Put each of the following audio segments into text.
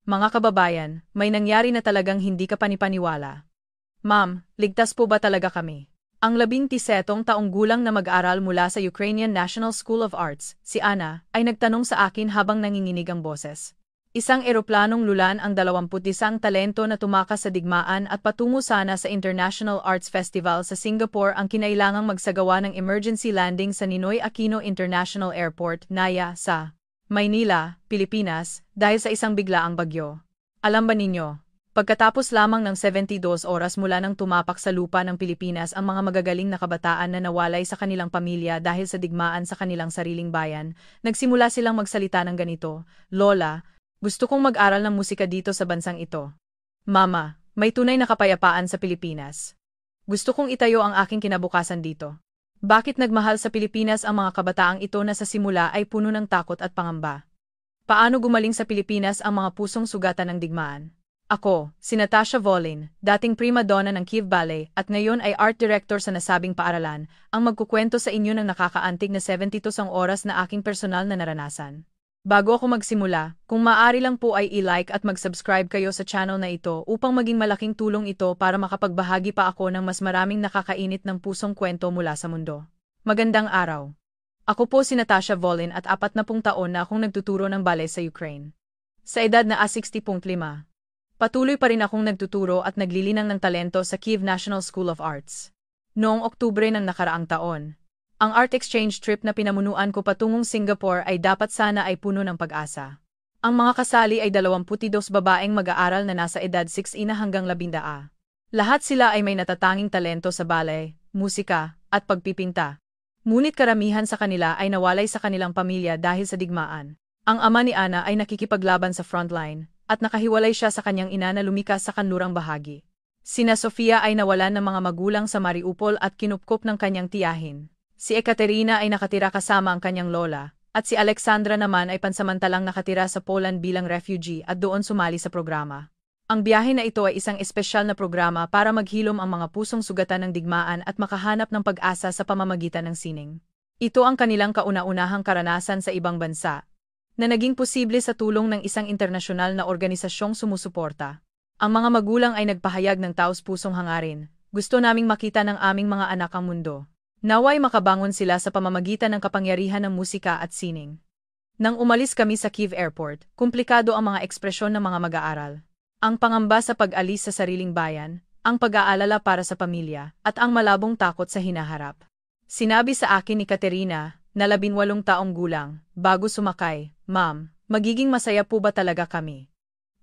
Mga kababayan, may nangyari na talagang hindi ka panipaniwala. Ma'am, ligtas po ba talaga kami? Ang 17 taong gulang na mag-aral mula sa Ukrainian National School of Arts, si Anna, ay nagtanong sa akin habang nanginginig ang boses. Isang eroplanong lulan ang 21 talento na tumakas sa digmaan at patungo sana sa International Arts Festival sa Singapore ang kinailangang magsagawa ng emergency landing sa Ninoy Aquino International Airport, NAIA, sa Maynila, Pilipinas, dahil sa isang biglaang bagyo. Alam ba ninyo? Pagkatapos lamang ng 72 oras mula nang tumapak sa lupa ng Pilipinas ang mga magagaling na kabataan na nawalay sa kanilang pamilya dahil sa digmaan sa kanilang sariling bayan, nagsimula silang magsalita ng ganito, "Lola, gusto kong mag-aral ng musika dito sa bansang ito. Mama, may tunay na kapayapaan sa Pilipinas. Gusto kong itayo ang aking kinabukasan dito." Bakit nagmahal sa Pilipinas ang mga kabataang ito na sa simula ay puno ng takot at pangamba? Paano gumaling sa Pilipinas ang mga pusong sugatan ng digmaan? Ako, si Natasha Volin, dating prima donna ng Kiev Ballet at ngayon ay art director sa nasabing paaralan, ang magkukwento sa inyo ng nakakaantig na 72 oras na aking personal na naranasan. Bago ako magsimula, kung maaari lang po ay i-like at mag-subscribe kayo sa channel na ito upang maging malaking tulong ito para makapagbahagi pa ako ng mas maraming nakakainit ng pusong kwento mula sa mundo. Magandang araw. Ako po si Natasha Volin at 40 taon na akong nagtuturo ng ballet sa Ukraine. Sa edad na 60.5. Patuloy pa rin akong nagtuturo at naglilinang ng talento sa Kiev National School of Arts. Noong Oktubre ng nakaraang taon, ang art exchange trip na pinamunuan ko patungong Singapore ay dapat sana ay puno ng pag-asa. Ang mga kasali ay 22 babaeng mag-aaral na nasa edad 6 hanggang 11. Lahat sila ay may natatanging talento sa ballet, musika, at pagpipinta. Ngunit karamihan sa kanila ay nawalay sa kanilang pamilya dahil sa digmaan. Ang ama ni Anna ay nakikipaglaban sa frontline, at nakahiwalay siya sa kanyang ina na lumikas sa kanlurang bahagi. Sina Sofia ay nawalan ng mga magulang sa Mariupol at kinupkop ng kanyang tiyahin. Si Ekaterina ay nakatira kasama ang kanyang lola, at si Alexandra naman ay pansamantalang nakatira sa Poland bilang refugee at doon sumali sa programa. Ang biyahe na ito ay isang espesyal na programa para maghilom ang mga pusong sugatan ng digmaan at makahanap ng pag-asa sa pamamagitan ng sining. Ito ang kanilang kauna-unahang karanasan sa ibang bansa, na naging posible sa tulong ng isang internasyonal na organisasyong sumusuporta. Ang mga magulang ay nagpahayag ng taos-pusong hangarin, "Gusto naming makita ng aming mga anak ang mundo. Naway makabangon sila sa pamamagitan ng kapangyarihan ng musika at sining." Nang umalis kami sa Kiev Airport, komplikado ang mga ekspresyon ng mga mag-aaral. Ang pangamba sa pag-alis sa sariling bayan, ang pag-aalala para sa pamilya, at ang malabong takot sa hinaharap. Sinabi sa akin ni Katerina, na 18 taong gulang, bago sumakay, "Ma'am, magiging masaya po ba talaga kami?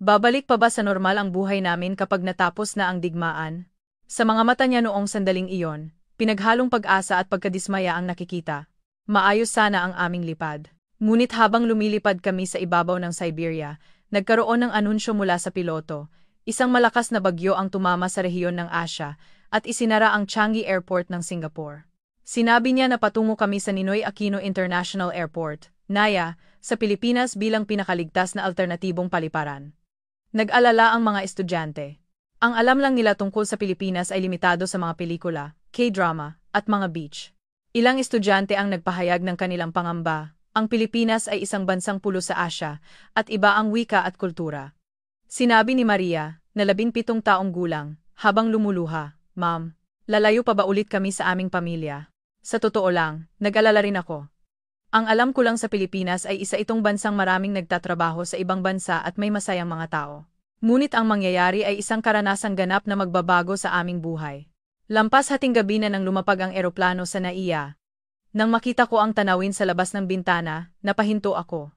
Babalik pa ba sa normal ang buhay namin kapag natapos na ang digmaan?" Sa mga mata niya noong sandaling iyon, pinaghalong pag-asa at pagkadismaya ang nakikita. Maayos sana ang aming lipad. Ngunit habang lumilipad kami sa ibabaw ng Siberia, nagkaroon ng anunsyo mula sa piloto. Isang malakas na bagyo ang tumama sa rehiyon ng Asia at isinara ang Changi Airport ng Singapore. Sinabi niya na patungo kami sa Ninoy Aquino International Airport, NAIA, sa Pilipinas bilang pinakaligtas na alternatibong paliparan. Nag-alala ang mga estudyante. Ang alam lang nila tungkol sa Pilipinas ay limitado sa mga pelikula, K-drama, at mga beach. Ilang estudyante ang nagpahayag ng kanilang pangamba. Ang Pilipinas ay isang bansang pulo sa Asia, at iba ang wika at kultura. Sinabi ni Maria, na 17 taong gulang, habang lumuluha, "Ma'am, lalayo pa ba ulit kami sa aming pamilya?" Sa totoo lang, nag-alala rin ako. Ang alam ko lang sa Pilipinas ay isa itong bansang maraming nagtatrabaho sa ibang bansa at may masayang mga tao. Ngunit ang mangyayari ay isang karanasang ganap na magbabago sa aming buhay. Lampas hating gabi na nang lumapag ang eroplano sa NAIA. Nang makita ko ang tanawin sa labas ng bintana, napahinto ako.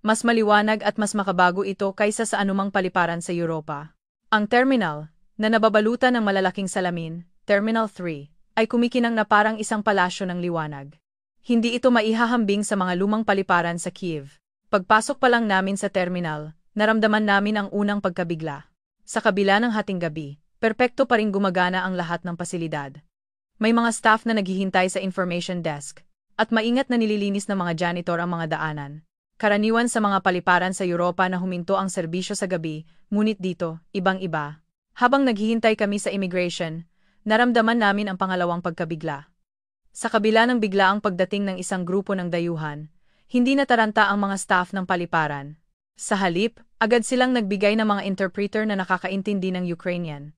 Mas maliwanag at mas makabago ito kaysa sa anumang paliparan sa Europa. Ang terminal, na nababalutan ng malalaking salamin, Terminal 3, ay kumikinang na parang isang palasyo ng liwanag. Hindi ito maihahambing sa mga lumang paliparan sa Kiev. Pagpasok pa lang namin sa terminal, naramdaman namin ang unang pagkabigla. Sa kabila ng hating gabi, perpekto pa rin gumagana ang lahat ng pasilidad. May mga staff na naghihintay sa information desk, at maingat na nililinis ng mga janitor ang mga daanan. Karaniwan sa mga paliparan sa Europa na huminto ang serbisyo sa gabi, ngunit dito, ibang-iba. Habang naghihintay kami sa immigration, naramdaman namin ang pangalawang pagkabigla. Sa kabila ng biglaang pagdating ng isang grupo ng dayuhan, hindi nataranta ang mga staff ng paliparan. Sa halip, agad silang nagbigay ng mga interpreter na nakakaintindi ng Ukrainian.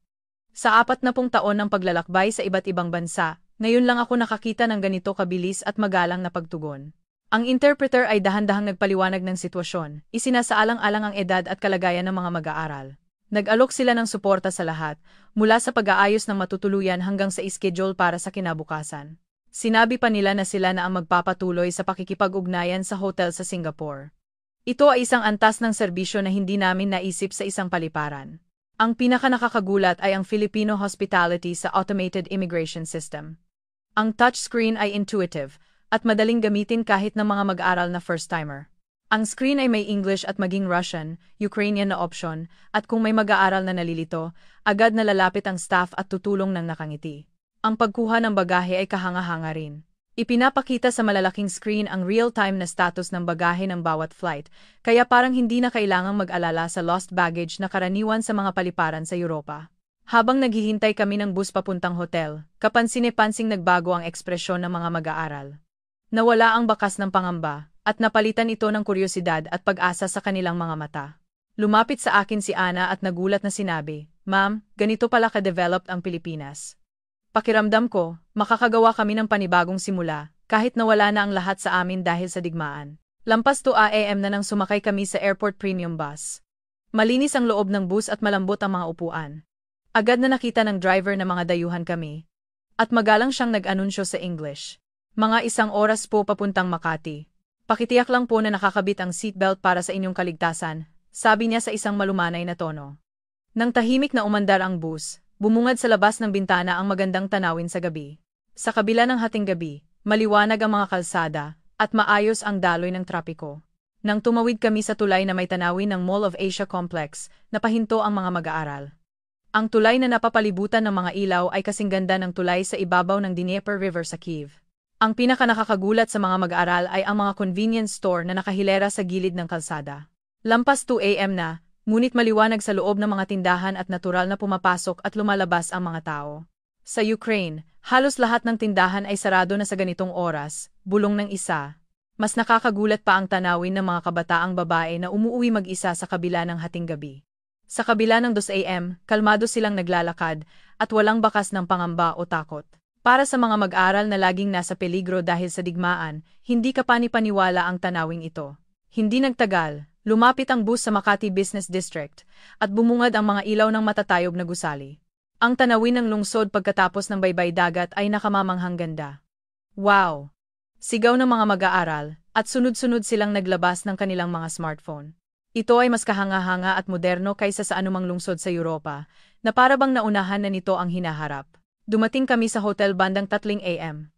Sa 40 taon ng paglalakbay sa iba't ibang bansa, ngayon lang ako nakakita ng ganito kabilis at magalang na pagtugon. Ang interpreter ay dahan-dahang nagpaliwanag ng sitwasyon, isinasaalang-alang ang edad at kalagayan ng mga mag-aaral. Nag-alok sila ng suporta sa lahat, mula sa pag-aayos ng matutuluyan hanggang sa schedule para sa kinabukasan. Sinabi pa nila na sila na ang magpapatuloy sa pakikipag-ugnayan sa hotel sa Singapore. Ito ay isang antas ng serbisyo na hindi namin naisip sa isang paliparan. Ang pinaka-nakakagulat ay ang Filipino hospitality sa automated immigration system. Ang touchscreen ay intuitive at madaling gamitin kahit ng mga mag-aral na first-timer. Ang screen ay may English at maging Russian, Ukrainian na option, at kung may mag-aaral na nalilito, agad na lalapit ang staff at tutulong ng nakangiti. Ang pagkuha ng bagahe ay kahanga-hanga rin. Ipinapakita sa malalaking screen ang real-time na status ng bagahe ng bawat flight, kaya parang hindi na kailangang mag-alala sa lost baggage na karaniwan sa mga paliparan sa Europa. Habang naghihintay kami ng bus papuntang hotel, kapansin-pansing nagbago ang ekspresyon ng mga mag-aaral. Nawala ang bakas ng pangamba, at napalitan ito ng kuryosidad at pag-asa sa kanilang mga mata. Lumapit sa akin si Ana at nagulat na sinabi, "Ma'am, ganito pala ka-developed ang Pilipinas." Pakiramdam ko, makakagawa kami ng panibagong simula, kahit nawala na ang lahat sa amin dahil sa digmaan. Lampas 2 AM na nang sumakay kami sa airport premium bus. Malinis ang loob ng bus at malambot ang mga upuan. Agad na nakita ng driver na mga dayuhan kami. At magalang siyang nag-anunsyo sa English. Mga 1 oras po papuntang Makati. Pakitiyak lang po na nakakabit ang seatbelt para sa inyong kaligtasan, sabi niya sa isang malumanay na tono. Nang tahimik na umandar ang bus, bumungad sa labas ng bintana ang magandang tanawin sa gabi. Sa kabila ng hating gabi, maliwanag ang mga kalsada, at maayos ang daloy ng trapiko. Nang tumawid kami sa tulay na may tanawin ng Mall of Asia Complex, napahinto ang mga mag-aaral. Ang tulay na napapalibutan ng mga ilaw ay kasing ganda ng tulay sa ibabaw ng Dnieper River sa Kyiv. Ang pinaka-nakakagulat sa mga mag-aaral ay ang mga convenience store na nakahilera sa gilid ng kalsada. Lampas 2 AM na, ngunit maliwanag sa loob ng mga tindahan at natural na pumapasok at lumalabas ang mga tao. Sa Ukraine, halos lahat ng tindahan ay sarado na sa ganitong oras, bulong ng isa. Mas nakakagulat pa ang tanawin ng mga kabataang babae na umuuwi mag-isa sa kabila ng hating gabi. Sa kabila ng 2 AM, kalmado silang naglalakad at walang bakas ng pangamba o takot. Para sa mga mag-aral na laging nasa peligro dahil sa digmaan, hindi kapani-paniwala ang tanawing ito. Hindi nagtagal, lumapit ang bus sa Makati Business District at bumungad ang mga ilaw ng matatayog na gusali. Ang tanawin ng lungsod pagkatapos ng baybay dagat ay nakamamanghang ganda. Wow! Sigaw ng mga mag-aaral at sunod-sunod silang naglabas ng kanilang mga smartphone. Ito ay mas kahanga-hanga at moderno kaysa sa anumang lungsod sa Europa, na parabang naunahan na nito ang hinaharap. Dumating kami sa hotel bandang 3 AM.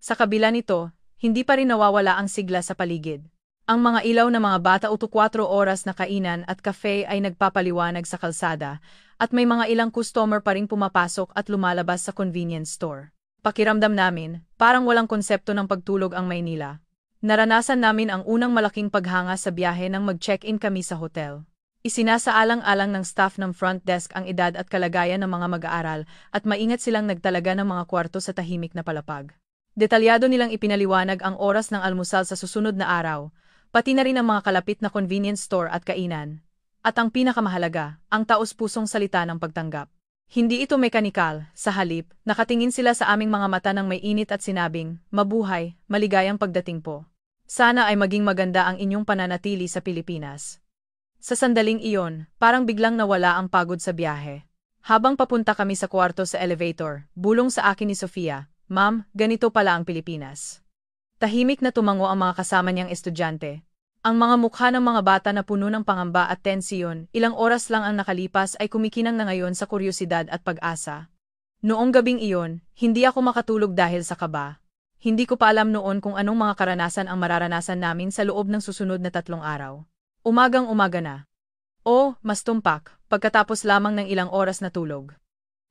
Sa kabila nito, hindi pa rin nawawala ang sigla sa paligid. Ang mga ilaw ng mga bata o 4 oras na kainan at kafe ay nagpapaliwanag sa kalsada, at may mga ilang customer pa rin pumapasok at lumalabas sa convenience store. Pakiramdam namin, parang walang konsepto ng pagtulog ang Maynila. Naranasan namin ang unang malaking paghanga sa biyahe nang mag-check-in kami sa hotel. Isinasaalang-alang ng staff ng front desk ang edad at kalagayan ng mga mag-aaral at maingat silang nagtalaga ng mga kwarto sa tahimik na palapag. Detalyado nilang ipinaliwanag ang oras ng almusal sa susunod na araw, pati na rin ang mga kalapit na convenience store at kainan. At ang pinakamahalaga, ang taos-pusong salita ng pagtanggap. Hindi ito mekanikal, sa halip, nakatingin sila sa aming mga mata ng may init at sinabing, "Mabuhay, maligayang pagdating po. Sana ay maging maganda ang inyong pananatili sa Pilipinas." Sa sandaling iyon, parang biglang nawala ang pagod sa biyahe. Habang papunta kami sa kwarto sa elevator, bulong sa akin ni Sofia, "Ma'am, ganito pala ang Pilipinas." Tahimik na tumango ang mga kasama niyang estudyante. Ang mga mukha ng mga bata na puno ng pangamba at tensiyon, ilang oras lang ang nakalipas ay kumikinang na ngayon sa kuryosidad at pag-asa. Noong gabing iyon, hindi ako makatulog dahil sa kaba. Hindi ko pa alam noon kung anong mga karanasan ang mararanasan namin sa loob ng susunod na 3 araw. Umagang-umaga na. O, mas tumpak, pagkatapos lamang ng ilang oras na tulog.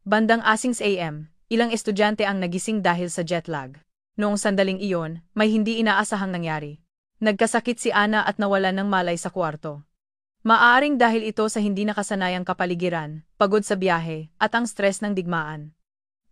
Bandang 6 AM, ilang estudyante ang nagising dahil sa jet lag. Noong sandaling iyon, may hindi inaasahang nangyari. Nagkasakit si Ana at nawalan ng malay sa kwarto. Maaaring dahil ito sa hindi nakasanayang kapaligiran, pagod sa biyahe, at ang stress ng digmaan.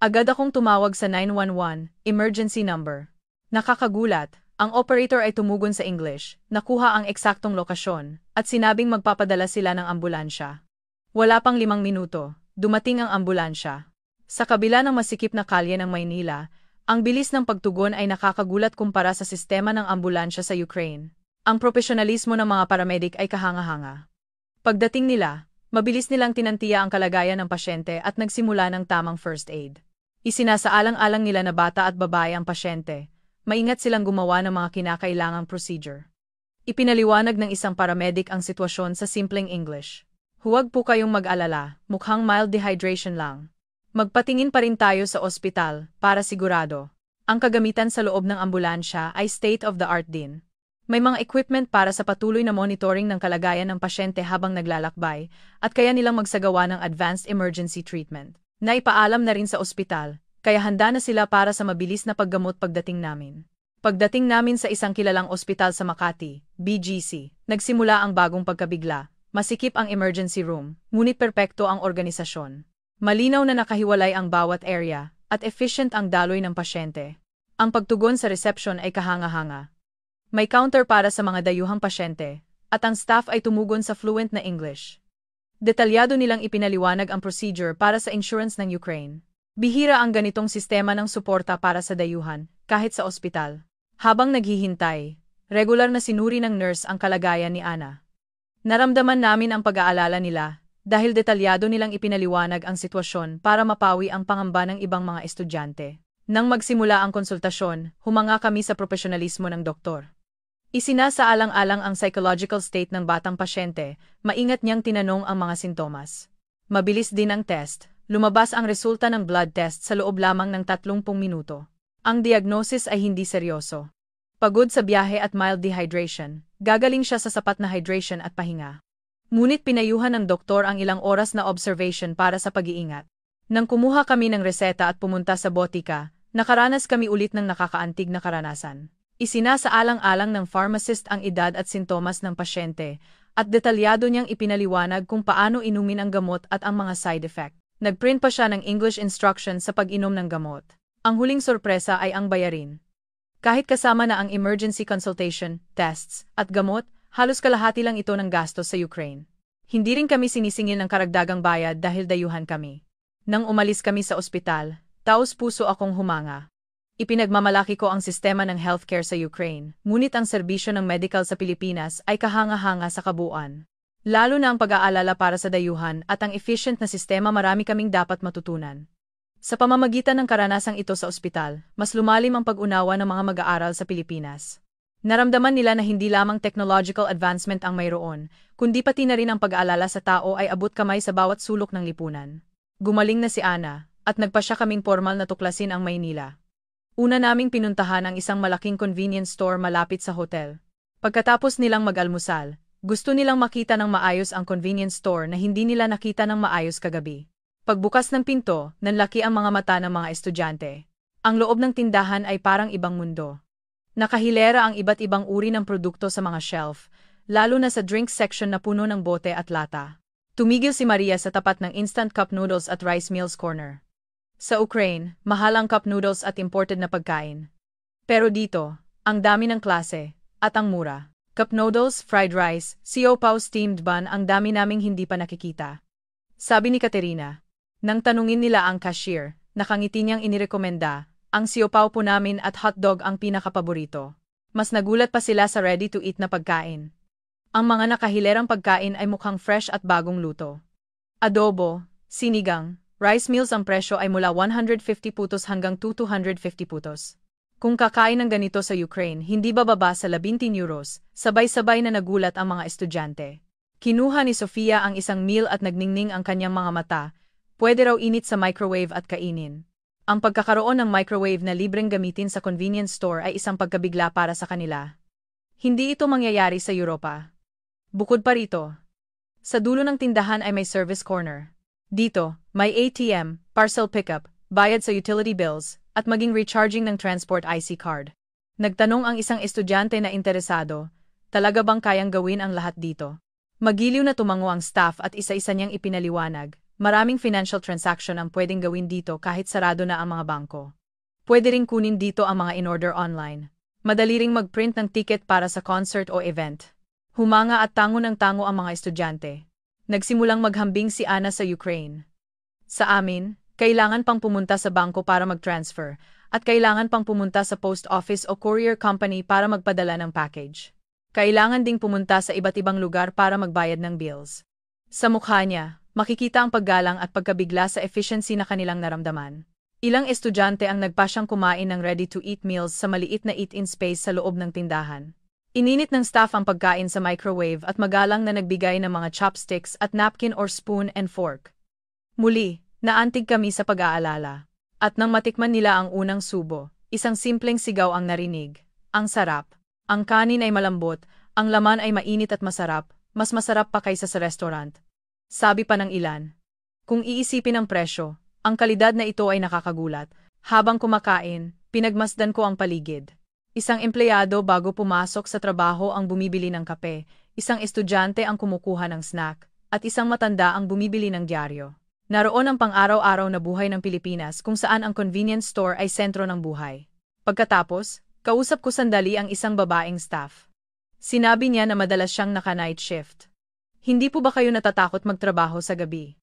Agad akong tumawag sa 911, emergency number. Nakakagulat, Ang operator ay tumugon sa English, nakuha ang eksaktong lokasyon, at sinabing magpapadala sila ng ambulansya. Wala pang 5 minuto, dumating ang ambulansya. Sa kabila ng masikip na kalye ng Maynila, ang bilis ng pagtugon ay nakakagulat kumpara sa sistema ng ambulansya sa Ukraine. Ang profesionalismo ng mga paramedic ay kahanga-hanga. Pagdating nila, mabilis nilang tinantiya ang kalagayan ng pasyente at nagsimula ng tamang first aid. Isinasaalang-alang nila na bata at babae ang pasyente. Maingat silang gumawa ng mga kinakailangang procedure. Ipinaliwanag ng isang paramedic ang sitwasyon sa simpleng English. Huwag po kayong mag-alala, mukhang mild dehydration lang. Magpatingin pa rin tayo sa ospital, para sigurado. Ang kagamitan sa loob ng ambulansya ay state-of-the-art din. May mga equipment para sa patuloy na monitoring ng kalagayan ng pasyente habang naglalakbay, at kaya nilang magsagawa ng advanced emergency treatment. Naipaalam na rin sa ospital, kaya handa na sila para sa mabilis na paggamot pagdating namin. Pagdating namin sa isang kilalang ospital sa Makati, BGC, nagsimula ang bagong pagkabigla. Masikip ang emergency room, ngunit perpekto ang organisasyon. Malinaw na nakahiwalay ang bawat area, at efficient ang daloy ng pasyente. Ang pagtugon sa reception ay kahanga-hanga. May counter para sa mga dayuhang pasyente, at ang staff ay tumugon sa fluent na English. Detalyado nilang ipinaliwanag ang procedure para sa insurance ng Ukraine. Bihira ang ganitong sistema ng suporta para sa dayuhan, kahit sa ospital. Habang naghihintay, regular na sinuri ng nurse ang kalagayan ni Ana. Naramdaman namin ang pag-aalala nila, dahil detalyado nilang ipinaliwanag ang sitwasyon para mapawi ang pangamba ng ibang mga estudyante. Nang magsimula ang konsultasyon, humanga kami sa profesionalismo ng doktor. Isinasaalang-alang ang psychological state ng batang pasyente, maingat niyang tinanong ang mga sintomas. Mabilis din ang test. Lumabas ang resulta ng blood test sa loob lamang ng 30 minuto. Ang diagnosis ay hindi seryoso. Pagod sa biyahe at mild dehydration, gagaling siya sa sapat na hydration at pahinga. Ngunit pinayuhan ng doktor ang ilang oras na observation para sa pag-iingat. Nang kumuha kami ng reseta at pumunta sa botika, nakaranas kami ulit ng nakakaantig na karanasan. Isinasaalang-alang ng pharmacist ang edad at sintomas ng pasyente, at detalyado niyang ipinaliwanag kung paano inumin ang gamot at ang mga side effect. Nagprint pa siya ng English instructions sa pag-inom ng gamot. Ang huling sorpresa ay ang bayarin. Kahit kasama na ang emergency consultation, tests, at gamot, halos kalahati lang ito ng gastos sa Ukraine. Hindi rin kami sinisingil ng karagdagang bayad dahil dayuhan kami. Nang umalis kami sa ospital, taos-puso akong humanga. Ipinagmamalaki ko ang sistema ng healthcare sa Ukraine, ngunit ang serbisyo ng medical sa Pilipinas ay kahanga-hanga sa kabuuan. Lalo na ang pag-aalala para sa dayuhan at ang efficient na sistema, marami kaming dapat matutunan. Sa pamamagitan ng karanasang ito sa ospital, mas lumalim ang pag-unawa ng mga mag-aaral sa Pilipinas. Naramdaman nila na hindi lamang technological advancement ang mayroon, kundi pati na rin ang pag-aalala sa tao ay abot kamay sa bawat sulok ng lipunan. Gumaling na si Ana, at nagpasya kaming formal na tuklasin ang Maynila. Una naming pinuntahan ang isang malaking convenience store malapit sa hotel. Pagkatapos nilang mag-almusal, gusto nilang makita ng maayos ang convenience store na hindi nila nakita ng maayos kagabi. Pagbukas ng pinto, nanlaki ang mga mata ng mga estudyante. Ang loob ng tindahan ay parang ibang mundo. Nakahilera ang iba't ibang uri ng produkto sa mga shelf, lalo na sa drinks section na puno ng bote at lata. Tumigil si Maria sa tapat ng instant cup noodles at rice meals corner. Sa Ukraine, mahal ang cup noodles at imported na pagkain. Pero dito, ang dami ng klase, at ang mura. Cup noodles, fried rice, siopaw, steamed bun, ang dami naming hindi pa nakikita. Sabi ni Katerina. Nang tanungin nila ang cashier, nakangiti niyang inirekomenda, ang siopaw po namin at hotdog ang pinakapaborito. Mas nagulat pa sila sa ready-to-eat na pagkain. Ang mga nakahilerang pagkain ay mukhang fresh at bagong luto. Adobo, sinigang, rice meals, ang presyo ay mula 150 putos hanggang 250 putos. Kung kakain ng ganito sa Ukraine, hindi bababa sa 17 euros, sabay-sabay na nagulat ang mga estudyante. Kinuha ni Sofia ang isang meal at nagningning ang kanyang mga mata, pwede raw init sa microwave at kainin. Ang pagkakaroon ng microwave na libreng gamitin sa convenience store ay isang pagkabigla para sa kanila. Hindi ito mangyayari sa Europa. Bukod pa rito, sa dulo ng tindahan ay may service corner. Dito, may ATM, parcel pickup, bayad sa utility bills, at maging recharging ng transport IC card. Nagtanong ang isang estudyante na interesado, talaga bang kayang gawin ang lahat dito? Magiliw na tumango ang staff at isa-isa niyang ipinaliwanag, maraming financial transaction ang pwedeng gawin dito kahit sarado na ang mga bangko. Pwede ring kunin dito ang mga in-order online. Madali ring mag-print ng ticket para sa concert o event. Humanga at tango ng tango ang mga estudyante. Nagsimulang maghambing si Ana sa Ukraine. Sa amin, kailangan pang pumunta sa bangko para mag-transfer, at kailangan pang pumunta sa post office o courier company para magpadala ng package. Kailangan ding pumunta sa iba't ibang lugar para magbayad ng bills. Sa mukha niya, makikita ang paggalang at pagkabigla sa efficiency na kanilang naramdaman. Ilang estudyante ang nagpasyang kumain ng ready-to-eat meals sa maliit na eat-in space sa loob ng tindahan. Ininit ng staff ang pagkain sa microwave at magalang na nagbigay ng mga chopsticks at napkin or spoon and fork. Muli, naantig kami sa pag-aalala. At nang matikman nila ang unang subo, isang simpleng sigaw ang narinig. Ang sarap. Ang kanin ay malambot, ang laman ay mainit at masarap, mas masarap pa kaysa sa restaurant. Sabi pa ng ilan. Kung iisipin ang presyo, ang kalidad na ito ay nakakagulat. Habang kumakain, pinagmasdan ko ang paligid. Isang empleyado bago pumasok sa trabaho ang bumibili ng kape, isang estudyante ang kumukuha ng snack, at isang matanda ang bumibili ng dyaryo. Naroon ang pang-araw-araw na buhay ng Pilipinas kung saan ang convenience store ay sentro ng buhay. Pagkatapos, kausap ko sandali ang isang babaeng staff. Sinabi niya na madalas siyang naka-night shift. Hindi po ba kayo natatakot magtrabaho sa gabi?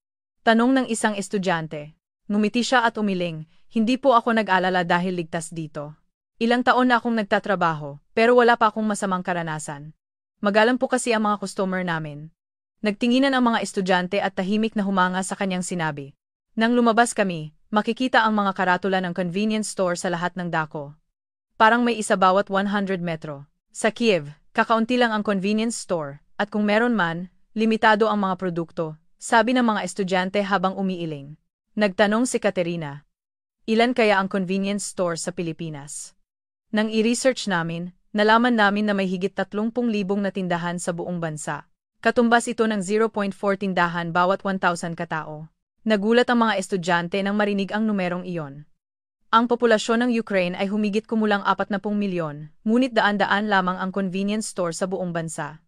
Tanong ng isang estudyante. Ngumiti siya at umiling, hindi po ako nag-alala dahil ligtas dito. Ilang taon na akong nagtatrabaho, pero wala pa akong masamang karanasan. Magalang po kasi ang mga customer namin. Nagtinginan ang mga estudyante at tahimik na humanga sa kanyang sinabi. Nang lumabas kami, makikita ang mga karatula ng convenience store sa lahat ng dako. Parang may isa bawat 100 metro. Sa Kiev, kakaunti lang ang convenience store, at kung meron man, limitado ang mga produkto, sabi ng mga estudyante habang umiiling. Nagtanong si Katerina. Ilan kaya ang convenience store sa Pilipinas? Nang i-research namin, nalaman namin na may higit 30,000 na tindahan sa buong bansa. Katumbas ito ng 0.4 tindahan bawat 1,000 katao. Nagulat ang mga estudyante nang marinig ang numerong iyon. Ang populasyon ng Ukraine ay humigit kumulang 40 milyon, ngunit daan-daan lamang ang convenience store sa buong bansa.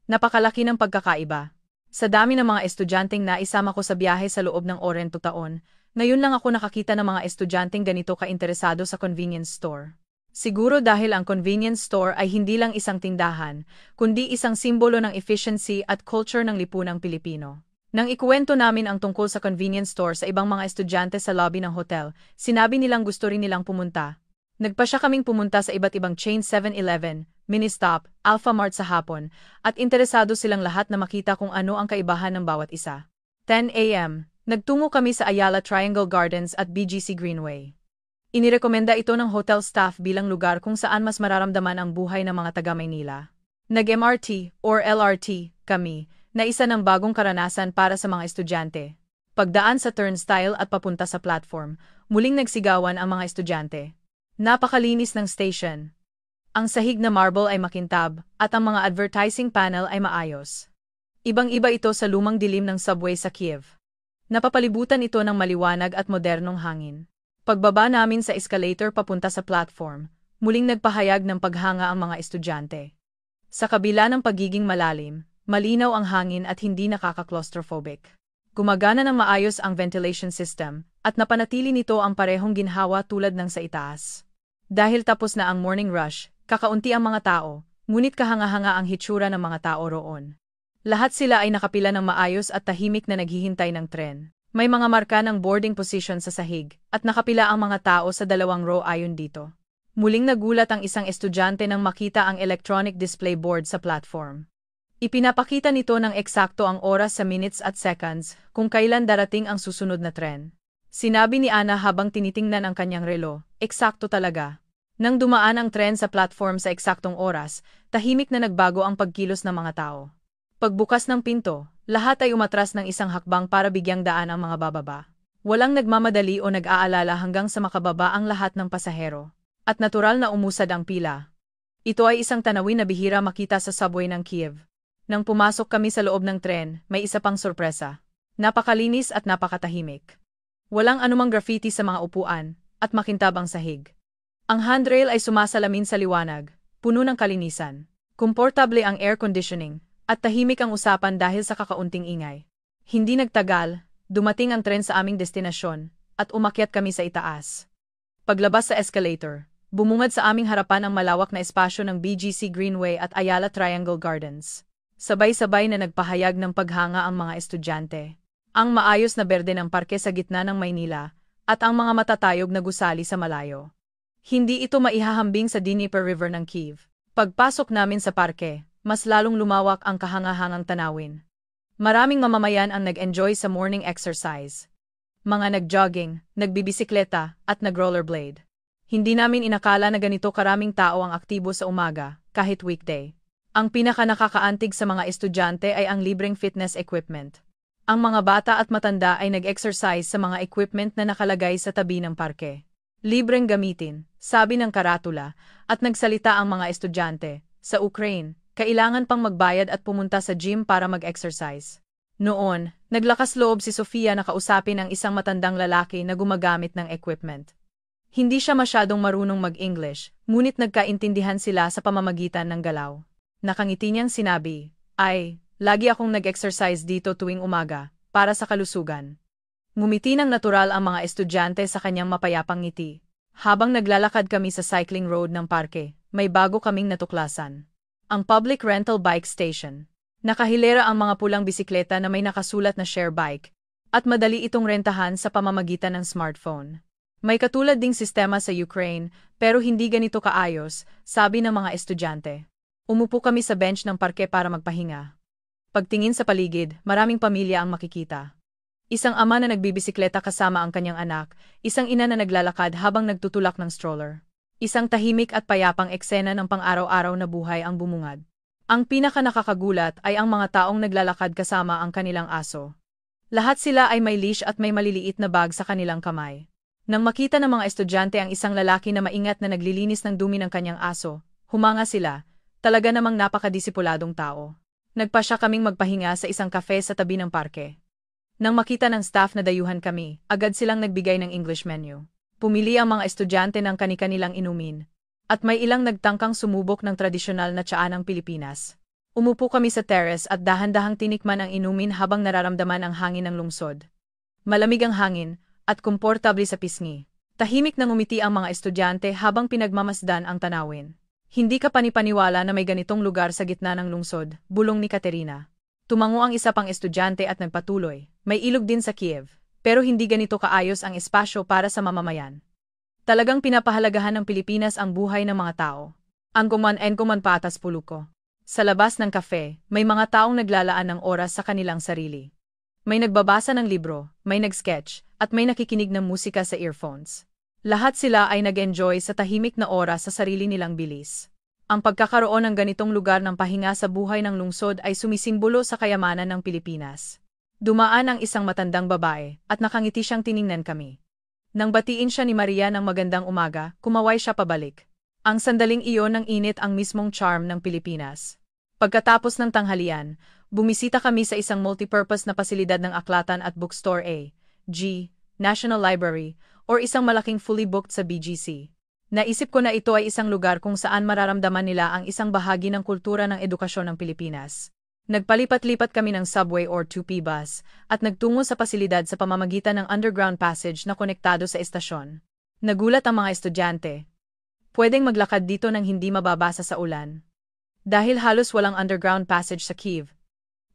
Napakalaki ng pagkakaiba. Sa dami ng mga estudyanteng naisama ko sa biyahe sa loob ng 40 taon, ngayon lang ako nakakita ng mga estudyanteng ganito ka-interesado sa convenience store. Siguro dahil ang convenience store ay hindi lang isang tindahan, kundi isang simbolo ng efficiency at culture ng lipunang Pilipino. Nang ikuwento namin ang tungkol sa convenience store sa ibang mga estudyante sa lobby ng hotel, sinabi nilang gusto rin nilang pumunta. Nagpasya kaming pumunta sa iba't ibang chain 7-Eleven, Ministop, Alphamart sa hapon, at interesado silang lahat na makita kung ano ang kaibahan ng bawat isa. 10 a.m., nagtungo kami sa Ayala Triangle Gardens at BGC Greenway. Inirekomenda ito ng hotel staff bilang lugar kung saan mas mararamdaman ang buhay ng mga taga-Maynila. Nag-MRT or LRT kami, na isa ng bagong karanasan para sa mga estudyante. Pagdaan sa turnstile at papunta sa platform, muling nagsigawan ang mga estudyante. Napakalinis ng station. Ang sahig na marble ay makintab, at ang mga advertising panel ay maayos. Ibang-iba ito sa lumang dilim ng subway sa Kiev. Napapalibutan ito ng maliwanag at modernong hangin. Pagbaba namin sa escalator papunta sa platform, muling nagpahayag ng paghanga ang mga estudyante. Sa kabila ng pagiging malalim, malinaw ang hangin at hindi nakaka-claustrophobic. Gumagana ng maayos ang ventilation system, at napanatili nito ang parehong ginhawa tulad ng sa itaas. Dahil tapos na ang morning rush, kakaunti ang mga tao, ngunit kahanga-hanga ang hitsura ng mga tao roon. Lahat sila ay nakapila ng maayos at tahimik na naghihintay ng tren. May mga marka ng boarding position sa sahig, at nakapila ang mga tao sa 2 row ayon dito. Muling nagulat ang isang estudyante nang makita ang electronic display board sa platform. Ipinapakita nito ng eksakto ang oras sa minutes at seconds kung kailan darating ang susunod na tren. Sinabi ni Ana habang tinitingnan ang kanyang relo, eksakto talaga. Nang dumaan ang tren sa platform sa eksaktong oras, tahimik na nagbago ang pagkilos ng mga tao. Pagbukas ng pinto, lahat ay umatras ng isang hakbang para bigyang daan ang mga bababa. Walang nagmamadali o nag-aalala hanggang sa makababa ang lahat ng pasahero. At natural na umusad ang pila. Ito ay isang tanawin na bihira makita sa subway ng Kiev. Nang pumasok kami sa loob ng tren, may isa pang sorpresa. Napakalinis at napakatahimik. Walang anumang graffiti sa mga upuan, at makintab ang sahig. Ang handrail ay sumasalamin sa liwanag, puno ng kalinisan. Komportable ang air conditioning, at tahimik ang usapan dahil sa kakaunting ingay. Hindi nagtagal, dumating ang tren sa aming destinasyon, at umakyat kami sa itaas. Paglabas sa escalator, Bumungad sa aming harapan ang malawak na espasyo ng BGC Greenway at Ayala Triangle Gardens. Sabay-sabay na nagpahayag ng paghanga ang mga estudyante. Ang maayos na berde ng parke sa gitna ng Maynila at ang mga matatayog na gusali sa malayo. Hindi ito maihahambing sa Dnieper River ng Kyiv. Pagpasok namin sa parke, mas lalong lumawak ang kahangahangang tanawin. Maraming mamamayan ang nag-enjoy sa morning exercise. Mga nag-jogging, nagbibisikleta, at nag-rollerblade. Hindi namin inakala na ganito karaming tao ang aktibo sa umaga, kahit weekday. Ang pinaka-nakakaantig sa mga estudyante ay ang libreng fitness equipment. Ang mga bata at matanda ay nag-exercise sa mga equipment na nakalagay sa tabi ng parke. Libreng gamitin, sabi ng karatula, at nagsalita ang mga estudyante. Sa Ukraine, kailangan pang magbayad at pumunta sa gym para mag-exercise. Noon, naglakas loob si Sofia na kausapin ang isang matandang lalaki na gumagamit ng equipment. Hindi siya masyadong marunong mag-English, ngunit nagkaintindihan sila sa pamamagitan ng galaw. Nakangiti niyang sinabi, "Ay, lagi akong nag-exercise dito tuwing umaga, para sa kalusugan." Ngumiti ng natural ang mga estudyante sa kanyang mapayapang ngiti. Habang naglalakad kami sa cycling road ng parke, may bago kaming natuklasan. Ang public rental bike station. Nakahilera ang mga pulang bisikleta na may nakasulat na share bike, at madali itong rentahan sa pamamagitan ng smartphone. May katulad ding sistema sa Ukraine, pero hindi ganito kaayos, sabi ng mga estudyante. Umupo kami sa bench ng parke para magpahinga. Pagtingin sa paligid, maraming pamilya ang makikita. Isang ama na nagbibisikleta kasama ang kanyang anak, isang ina na naglalakad habang nagtutulak ng stroller. Isang tahimik at payapang eksena ng pang-araw-araw na buhay ang bumungad. Ang pinaka-nakakagulat ay ang mga taong naglalakad kasama ang kanilang aso. Lahat sila ay may leash at may maliliit na bag sa kanilang kamay. Nang makita ng mga estudyante ang isang lalaki na maingat na naglilinis ng dumi ng kanyang aso, humanga sila, talaga namang napakadisipuladong tao. Nagpasya kaming magpahinga sa isang cafe sa tabi ng parke. Nang makita ng staff na dayuhan kami, agad silang nagbigay ng English menu. Pumili ang mga estudyante ng kani-kanilang inumin. At may ilang nagtangkang sumubok ng tradisyonal na tsaa ng Pilipinas. Umupo kami sa terrace at dahan-dahang tinikman ang inumin habang nararamdaman ang hangin ng lungsod. Malamig ang hangin, at komportable sa pisngi. Tahimik nang umiti ang mga estudyante habang pinagmamasdan ang tanawin. Hindi ka panipaniwala na may ganitong lugar sa gitna ng lungsod, bulong ni Katerina. Tumango ang isa pang estudyante at nagpatuloy. May ilog din sa Kiev, pero hindi ganito kaayos ang espasyo para sa mamamayan. Talagang pinapahalagahan ng Pilipinas ang buhay ng mga tao. Ang kuman patas puluko. Sa labas ng kafe, may mga taong naglalaan ng oras sa kanilang sarili. May nagbabasa ng libro, may nag-sketch, at may nakikinig ng musika sa earphones. Lahat sila ay nag-enjoy sa tahimik na oras sa sarili nilang bilis. Ang pagkakaroon ng ganitong lugar ng pahinga sa buhay ng lungsod ay sumisimbolo sa kayamanan ng Pilipinas. Dumaan ang isang matandang babae at nakangiti siyang tiningnan kami. Nang batiin siya ni Maria ng magandang umaga, kumaway siya pabalik. Ang sandaling iyon ng init ang mismong charm ng Pilipinas. Pagkatapos ng tanghalian, bumisita kami sa isang multipurpose na pasilidad ng aklatan at bookstore A.G. National Library, or isang malaking fully booked sa BGC. Naisip ko na ito ay isang lugar kung saan mararamdaman nila ang isang bahagi ng kultura ng edukasyon ng Pilipinas. Nagpalipat-lipat kami ng subway or 2P bus, at nagtungo sa pasilidad sa pamamagitan ng underground passage na konektado sa estasyon. Nagulat ang mga estudyante. Pwedeng maglakad dito nang hindi mababasa sa ulan. Dahil halos walang underground passage sa Kyiv.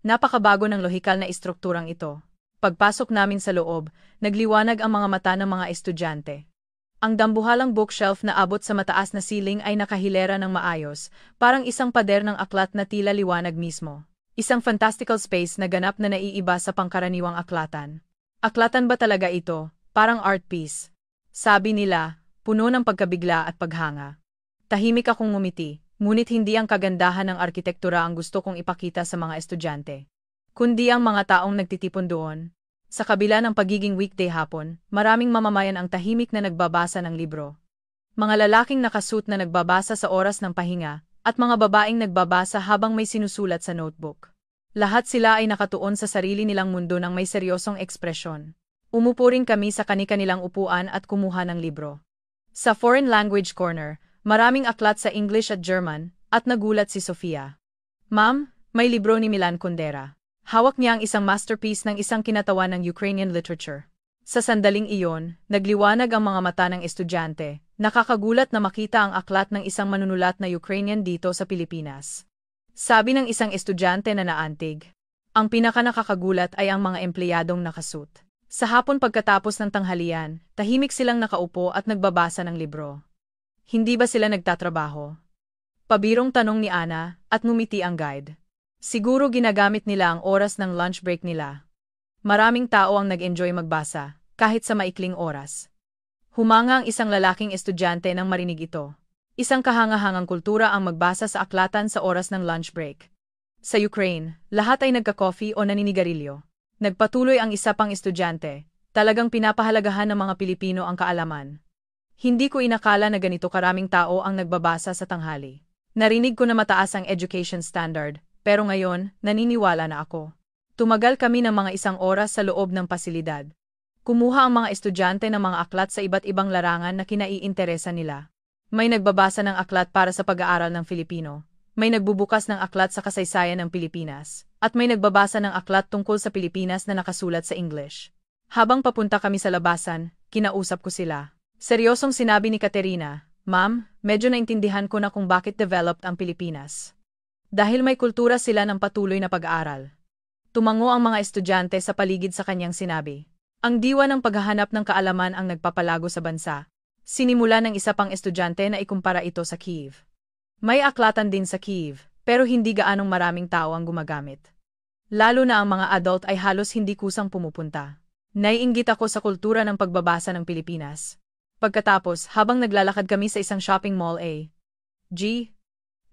Napakabago ng lohikal na istrukturang ito. Pagpasok namin sa loob, nagliwanag ang mga mata ng mga estudyante. Ang dambuhalang bookshelf na abot sa mataas na ceiling ay nakahilera ng maayos, parang isang pader ng aklat na tila liwanag mismo. Isang fantastical space na ganap na naiiba sa pangkaraniwang aklatan. Aklatan ba talaga ito? Parang art piece. Sabi nila, puno ng pagkabigla at paghanga. Tahimik akong ngumiti, ngunit hindi ang kagandahan ng arkitektura ang gusto kong ipakita sa mga estudyante, kundi ang mga taong nagtitipon doon. Sa kabila ng pagiging weekday hapon, maraming mamamayan ang tahimik na nagbabasa ng libro. Mga lalaking nakasuot na nagbabasa sa oras ng pahinga, at mga babaeng nagbabasa habang may sinusulat sa notebook. Lahat sila ay nakatuon sa sarili nilang mundo ng may seryosong ekspresyon. Umupo rin kami sa kani-kanilang upuan at kumuha ng libro. Sa foreign language corner, maraming aklat sa English at German, at nagulat si Sofia. "Ma'am, may libro ni Milan Kundera." Hawak niya ang isang masterpiece ng isang kinatawan ng Ukrainian literature. Sa sandaling iyon, nagliwanag ang mga mata ng estudyante, Nakakagulat na makita ang aklat ng isang manunulat na Ukrainian dito sa Pilipinas. Sabi ng isang estudyante na naantig. Ang pinakanakakagulat ay ang mga empleyadong nakasuit. Sa hapon pagkatapos ng tanghalian, tahimik silang nakaupo at nagbabasa ng libro. Hindi ba sila nagtatrabaho? Pabirong tanong ni Ana, at ngumiti ang guide. Siguro ginagamit nila ang oras ng lunch break nila. Maraming tao ang nag-enjoy magbasa, kahit sa maikling oras. Humanga ang isang lalaking estudyante nang marinig ito. Isang kahangahangang kultura ang magbasa sa aklatan sa oras ng lunch break. Sa Ukraine, lahat ay nagka-coffee o naninigarilyo. Nagpatuloy ang isa pang estudyante, talagang pinapahalagahan ng mga Pilipino ang kaalaman. Hindi ko inakala na ganito karaming tao ang nagbabasa sa tanghali. Narinig ko na mataas ang education standard, pero ngayon, naniniwala na ako. Tumagal kami ng mga isang oras sa loob ng pasilidad. Kumuha ang mga estudyante ng mga aklat sa iba't ibang larangan na kinaiinteresa nila. May nagbabasa ng aklat para sa pag-aaral ng Filipino, may nagbubukas ng aklat sa kasaysayan ng Pilipinas, at may nagbabasa ng aklat tungkol sa Pilipinas na nakasulat sa English. Habang papunta kami sa labasan, kinausap ko sila. Seryosong sinabi ni Katerina, "Ma'am, medyo naintindihan ko na kung bakit developed ang Pilipinas. Dahil may kultura sila ng patuloy na pag-aaral." Tumango ang mga estudyante sa paligid sa kanyang sinabi. Ang diwa ng paghahanap ng kaalaman ang nagpapalago sa bansa. Sinimula ng isa pang estudyante na ikumpara ito sa Kyiv. May aklatan din sa Kyiv, pero hindi gaanong maraming tao ang gumagamit. Lalo na ang mga adult ay halos hindi kusang pumupunta. Naiinggit ako sa kultura ng pagbabasa ng Pilipinas. Pagkatapos, habang naglalakad kami sa isang shopping mall G.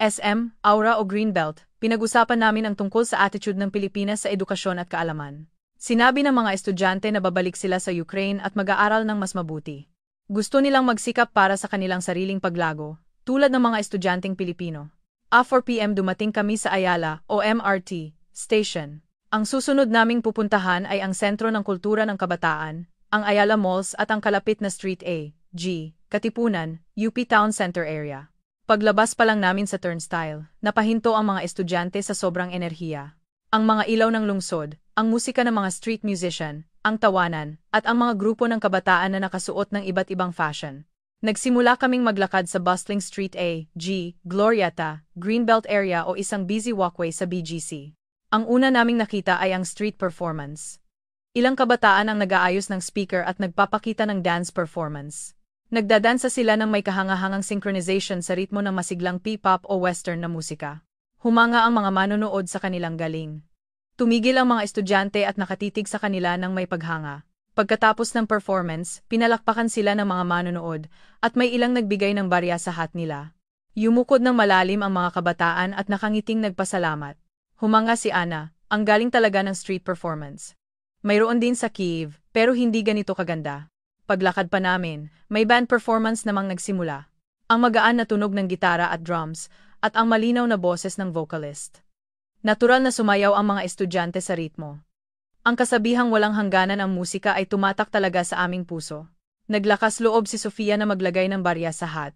SM, Aura o Greenbelt, pinag-usapan namin ang tungkol sa attitude ng Pilipinas sa edukasyon at kaalaman. Sinabi ng mga estudyante na babalik sila sa Ukraine at mag-aaral ng mas mabuti. Gusto nilang magsikap para sa kanilang sariling paglago, tulad ng mga estudyanteng Pilipino. 4 p.m. dumating kami sa Ayala o MRT station. Ang susunod naming pupuntahan ay ang Sentro ng Kultura ng Kabataan, ang Ayala Malls at ang kalapit na Street G. Katipunan, UP Town Center area. Paglabas pa lang namin sa turnstile, napahinto ang mga estudyante sa sobrang enerhiya. Ang mga ilaw ng lungsod, ang musika ng mga street musician, ang tawanan, at ang mga grupo ng kabataan na nakasuot ng iba't ibang fashion. Nagsimula kaming maglakad sa bustling Street G. Glorieta, Greenbelt area o isang busy walkway sa BGC. Ang una naming nakita ay ang street performance. Ilang kabataan ang nag-aayos ng speaker at nagpapakita ng dance performance. Nagdadansa sila ng may kahangahangang synchronization sa ritmo ng masiglang P-pop o western na musika. Humanga ang mga manonood sa kanilang galing. Tumigil ang mga estudyante at nakatitig sa kanila ng may paghanga. Pagkatapos ng performance, pinalakpakan sila ng mga manonood at may ilang nagbigay ng barya sa hat nila. Yumukod ng malalim ang mga kabataan at nakangiting nagpasalamat. Humanga si Ana, ang galing talaga ng street performance. Mayroon din sa Kyiv, pero hindi ganito kaganda. Paglakad pa namin, may band performance namang nagsimula. Ang magaan na tunog ng gitara at drums, at ang malinaw na boses ng vocalist. Natural na sumayaw ang mga estudyante sa ritmo. Ang kasabihang walang hangganan ang musika ay tumatak talaga sa aming puso. Naglakas loob si Sofia na maglagay ng barya sa hat.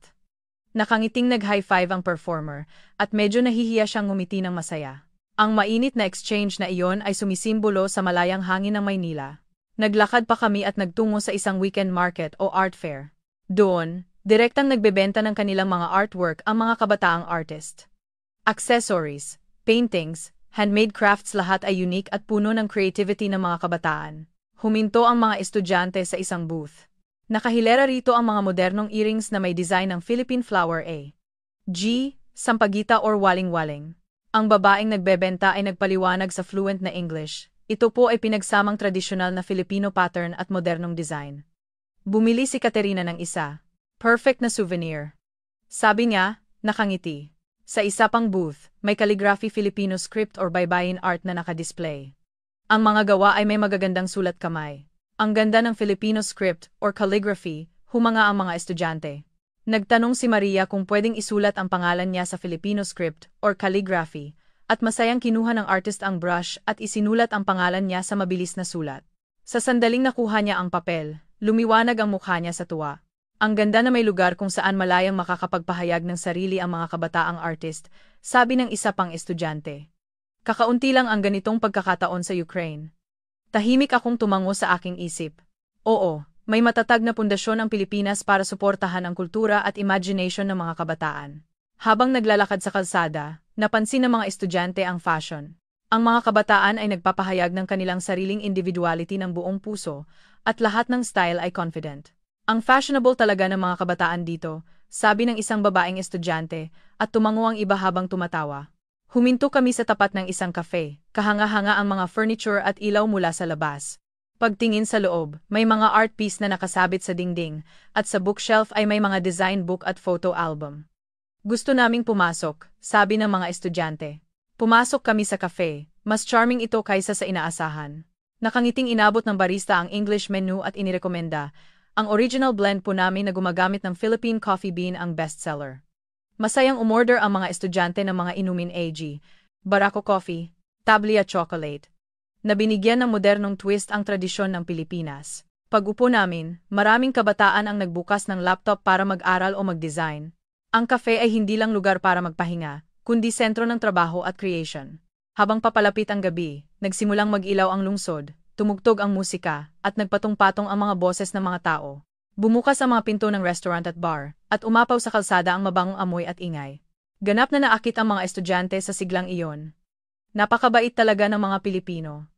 Nakangiting nag-high five ang performer, at medyo nahihiya siyang ngumiti ng masaya. Ang mainit na exchange na iyon ay sumisimbolo sa malayang hangin ng Maynila. Naglakad pa kami at nagtungo sa isang weekend market o art fair. Doon, direktang nagbebenta ng kanilang mga artwork ang mga kabataang artist. Accessories, paintings, handmade crafts lahat ay unique at puno ng creativity ng mga kabataan. Huminto ang mga estudyante sa isang booth. Nakahilera rito ang mga modernong earrings na may design ng Philippine flower G. Sampaguita or waling-waling. Ang babaeng nagbebenta ay nagpaliwanag sa fluent na English. Ito po ay pinagsamang tradisyonal na Filipino pattern at modernong design. Bumili si Katerina ng isa. Perfect na souvenir. Sabi niya, nakangiti. Sa isa pang booth, may calligraphy Filipino script or baybayin art na nakadisplay. Ang mga gawa ay may magagandang sulat kamay. Ang ganda ng Filipino script or calligraphy, humanga ang mga estudyante. Nagtanong si Maria kung pwedeng isulat ang pangalan niya sa Filipino script or calligraphy, at masayang kinuha ng artist ang brush at isinulat ang pangalan niya sa mabilis na sulat. Sa sandaling nakuha niya ang papel, lumiwanag ang mukha niya sa tuwa. Ang ganda na may lugar kung saan malayang makakapagpahayag ng sarili ang mga kabataang artist, sabi ng isa pang estudyante. Kakaunti lang ang ganitong pagkakataon sa Ukraine. Tahimik akong tumango sa aking isip. Oo, May matatag na pundasyon ang Pilipinas para suportahan ang kultura at imagination ng mga kabataan. Habang naglalakad sa kalsada, napansin ng mga estudyante ang fashion. Ang mga kabataan ay nagpapahayag ng kanilang sariling individuality ng buong puso, at lahat ng style ay confident. Ang fashionable talaga ng mga kabataan dito, sabi ng isang babaeng estudyante, at tumango ang iba habang tumatawa. Huminto kami sa tapat ng isang cafe, kahanga-hanga ang mga furniture at ilaw mula sa labas. Pagtingin sa loob, may mga art piece na nakasabit sa dingding, at sa bookshelf ay may mga design book at photo album. Gusto naming pumasok, sabi ng mga estudyante. Pumasok kami sa cafe, mas charming ito kaysa sa inaasahan. Nakangiting inabot ng barista ang English menu at inirekomenda. Ang original blend po namin na gumagamit ng Philippine coffee bean ang bestseller. Masayang umorder ang mga estudyante ng mga inumin AG, Barako Coffee, Tablia Chocolate, na binigyan ng modernong twist ang tradisyon ng Pilipinas. Pag-upo namin, maraming kabataan ang nagbukas ng laptop para mag-aral o mag-design. Ang cafe ay hindi lang lugar para magpahinga, kundi sentro ng trabaho at creation. Habang papalapit ang gabi, nagsimulang mag-ilaw ang lungsod, tumugtog ang musika, at nagpatong-patong ang mga boses ng mga tao. Bumukas ang mga pinto ng restaurant at bar, at umapaw sa kalsada ang mabangong amoy at ingay. Ganap na naakit ang mga estudyante sa siglang iyon. Napakabait talaga ng mga Pilipino.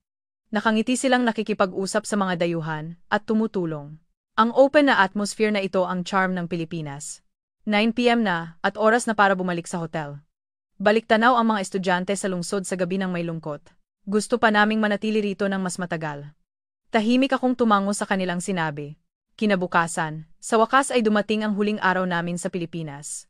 Nakangiti silang nakikipag-usap sa mga dayuhan at tumutulong. Ang open na atmosphere na ito ang charm ng Pilipinas. 9 PM na at oras na para bumalik sa hotel. Baliktanaw ang mga estudyante sa lungsod sa gabi ng may lungkot. Gusto pa naming manatili rito ng mas matagal. Tahimik akong tumango sa kanilang sinabi. Kinabukasan, sa wakas ay dumating ang huling araw namin sa Pilipinas.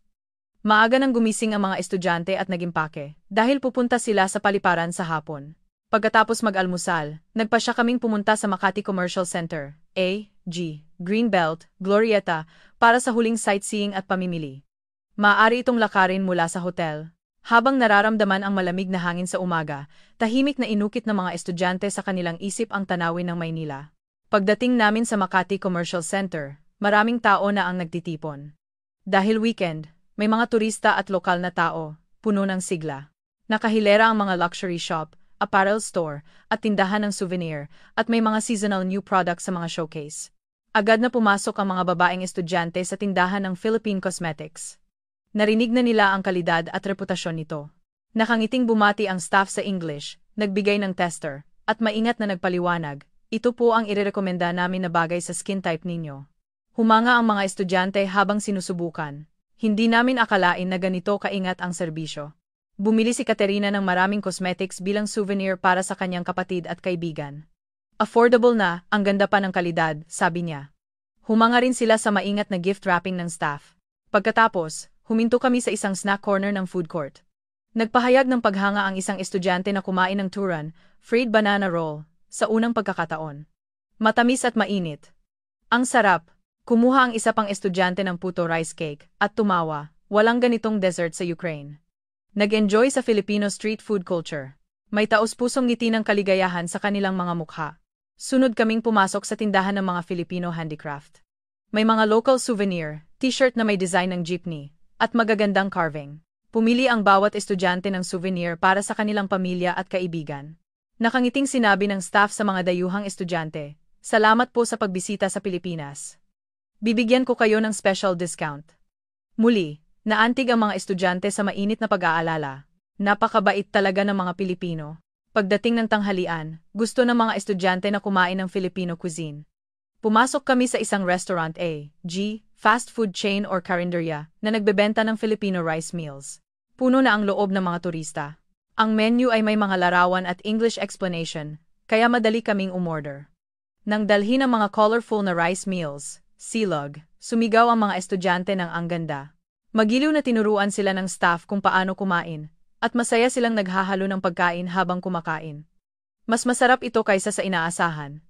Maaga nang gumising ang mga estudyante at nagimpake dahil pupunta sila sa paliparan sa hapon. Pagkatapos mag-almusal, nagpasya kaming pumunta sa Makati Commercial Center, AG, Greenbelt, Glorieta, para sa huling sightseeing at pamimili. Maaari itong lakarin mula sa hotel. Habang nararamdaman ang malamig na hangin sa umaga, tahimik na inukit ng mga estudyante sa kanilang isip ang tanawin ng Maynila. Pagdating namin sa Makati Commercial Center, maraming tao na ang nagtitipon. Dahil weekend, may mga turista at lokal na tao, puno ng sigla. Nakahilera ang mga luxury shop, apparel store, at tindahan ng souvenir, at may mga seasonal new products sa mga showcase. Agad na pumasok ang mga babaeng estudyante sa tindahan ng Philippine Cosmetics. Narinig na nila ang kalidad at reputasyon nito. Nakangiting bumati ang staff sa English, nagbigay ng tester, at maingat na nagpaliwanag, ito po ang irerekomenda namin na bagay sa skin type ninyo. Humanga ang mga estudyante habang sinusubukan. Hindi namin akalain na ganito kaingat ang serbisyo. Bumili si Katerina ng maraming cosmetics bilang souvenir para sa kanyang kapatid at kaibigan. Affordable na, ang ganda pa ng kalidad, sabi niya. Humanga rin sila sa maingat na gift wrapping ng staff. Pagkatapos, huminto kami sa isang snack corner ng food court. Nagpahayag ng paghanga ang isang estudyante na kumain ng turon, fried banana roll, sa unang pagkakataon. Matamis at mainit. Ang sarap. Kumuha ang isa pang estudyante ng puto rice cake, at tumawa, walang ganitong dessert sa Ukraine. Nag-enjoy sa Filipino street food culture. May taos-pusong ngiti ng kaligayahan sa kanilang mga mukha. Sunod kaming pumasok sa tindahan ng mga Filipino handicraft. May mga local souvenir, t-shirt na may design ng jeepney, at magagandang carving. Pumili ang bawat estudyante ng souvenir para sa kanilang pamilya at kaibigan. Nakangiting sinabi ng staff sa mga dayuhang estudyante, "Salamat po sa pagbisita sa Pilipinas. Bibigyan ko kayo ng special discount." Muli, naantig ang mga estudyante sa mainit na pag-aalala. Napakabait talaga ng mga Pilipino. Pagdating ng tanghalian, gusto ng mga estudyante na kumain ng Filipino cuisine. Pumasok kami sa isang restaurant AG, fast food chain or karinderya, na nagbebenta ng Filipino rice meals. Puno na ang loob ng mga turista. Ang menu ay may mga larawan at English explanation, kaya madali kaming umorder. Nang dalhin ang mga colorful na rice meals, silog, sumigaw ang mga estudyante ng ang ganda. Magiliw na tinuruan sila ng staff kung paano kumain, at masaya silang naghahalo ng pagkain habang kumakain. Mas masarap ito kaysa sa inaasahan.